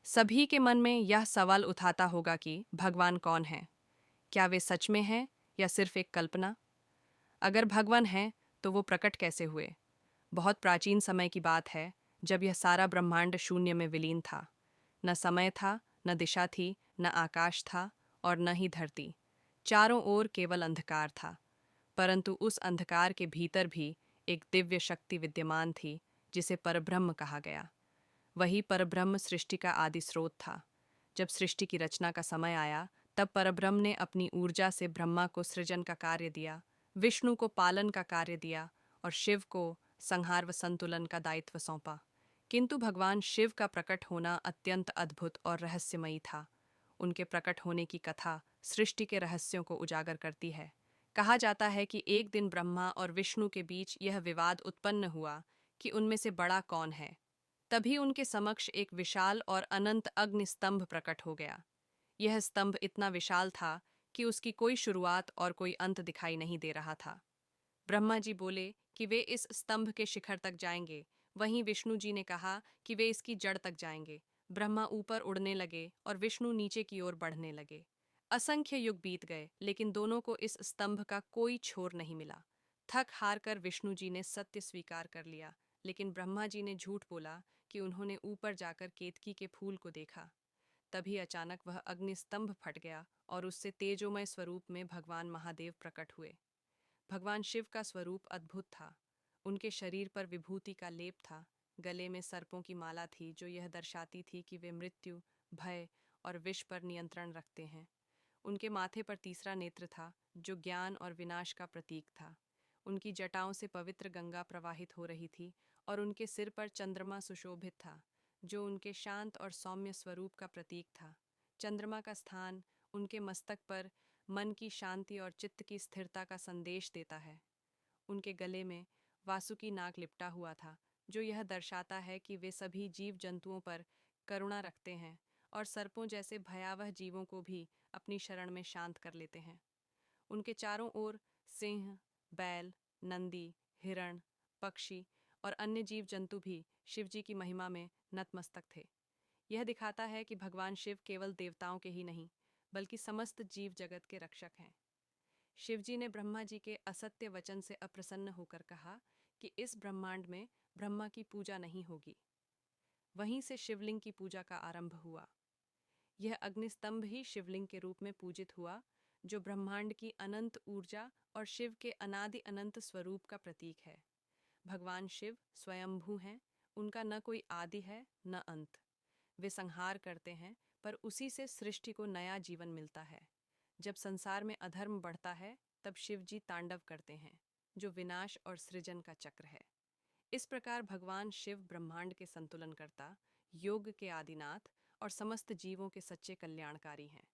सभी के मन में यह सवाल उठाता होगा कि भगवान कौन है? क्या वे सच में हैं या सिर्फ एक कल्पना? अगर भगवान हैं, तो वो प्रकट कैसे हुए? बहुत प्राचीन समय की बात है, जब यह सारा ब्रह्मांड शून्य में विलीन था। न समय था, न दिशा थी, न आकाश था और न ही धरती। चारों ओर केवल अंधकार था। परंतु उस अंधकार के भीतर भी एक दिव्य शक्ति विद्यमान थी, जिसे परब्रह्म कहा गया। वही परब्रह्म सृष्टि का आदि स्रोत था। जब सृष्टि की रचना का समय आया, तब परब्रह्म ने अपनी ऊर्जा से ब्रह्मा को सृजन का कार्य दिया, विष्णु को पालन का कार्य दिया और शिव को संहार व संतुलन का दायित्व सौंपा। किंतु भगवान शिव का प्रकट होना अत्यंत अद्भुत और रहस्यमयी था। उनके प्रकट होने की कथा सृष्टि के रहस्यों को उजागर करती है। कहा जाता है कि एक दिन ब्रह्मा और विष्णु के बीच यह विवाद उत्पन्न हुआ कि उनमें से बड़ा कौन है। तभी उनके समक्ष एक विशाल और अनंत अग्नि स्तंभ प्रकट हो गया। यह स्तंभ इतना विशाल था कि उसकी कोई शुरुआत और कोई अंत दिखाई नहीं दे रहा था। ब्रह्मा जी बोले कि वे इस स्तंभ के शिखर तक जाएंगे। वहीं विष्णु जी ने कहा कि वे इसकी जड़ तक जाएंगे। ब्रह्मा ऊपर उड़ने लगे और विष्णु नीचे की ओर बढ़ने लगे। असंख्य युग बीत गए, लेकिन दोनों को इस स्तंभ का कोई छोर नहीं मिला। थक हार कर विष्णु जी ने सत्य स्वीकार कर लिया, लेकिन ब्रह्मा जी ने झूठ बोला कि उन्होंने ऊपर जाकर केतकी के फूल को देखा। तभी अचानक वह अग्नि स्तंभ फट गया और उससे तेजोमय स्वरूप में भगवान महादेव प्रकट हुए। भगवान शिव का स्वरूप अद्भुत था। उनके शरीर पर विभूति का लेप था। गले में सर्पों की माला थी, जो यह दर्शाती थी कि वे मृत्यु, भय और विष पर नियंत्रण रखते हैं। उनके माथे पर तीसरा नेत्र था, जो ज्ञान और विनाश का प्रतीक था। उनकी जटाओं से पवित्र गंगा प्रवाहित हो रही थी और उनके सिर पर चंद्रमा सुशोभित था, जो उनके शांत और सौम्य स्वरूप का प्रतीक था। चंद्रमा का स्थान उनके मस्तक पर मन की शांति और चित्त की स्थिरता का संदेश देता है। उनके गले में वासुकी नाग लिपटा हुआ था, जो यह दर्शाता है कि वे सभी जीव जंतुओं पर करुणा रखते हैं और सर्पों जैसे भयावह जीवों को भी अपनी शरण में शांत कर लेते हैं। उनके चारों ओर सिंह, बैल, नंदी, हिरण, पक्षी और अन्य जीव जंतु भी शिवजी की महिमा में नतमस्तक थे। यह दिखाता है कि भगवान शिव केवल देवताओं के ही नहीं, बल्कि समस्त जीव जगत के रक्षक हैं। शिवजी ने ब्रह्मा जी के असत्य वचन से अप्रसन्न होकर कहा कि इस ब्रह्मांड में ब्रह्मा की पूजा नहीं होगी। वहीं से शिवलिंग की पूजा का आरंभ हुआ। यह अग्निस्तंभ ही शिवलिंग के रूप में पूजित हुआ, जो ब्रह्मांड की अनंत ऊर्जा और शिव के अनादि अनंत स्वरूप का प्रतीक है। भगवान शिव स्वयंभू हैं। उनका न कोई आदि है, न अंत। वे संहार करते हैं, पर उसी से सृष्टि को नया जीवन मिलता है। जब संसार में अधर्म बढ़ता है, तब शिव जी तांडव करते हैं, जो विनाश और सृजन का चक्र है। इस प्रकार भगवान शिव ब्रह्मांड के संतुलन करता, योग के आदिनाथ और समस्त जीवों के सच्चे कल्याणकारी हैं।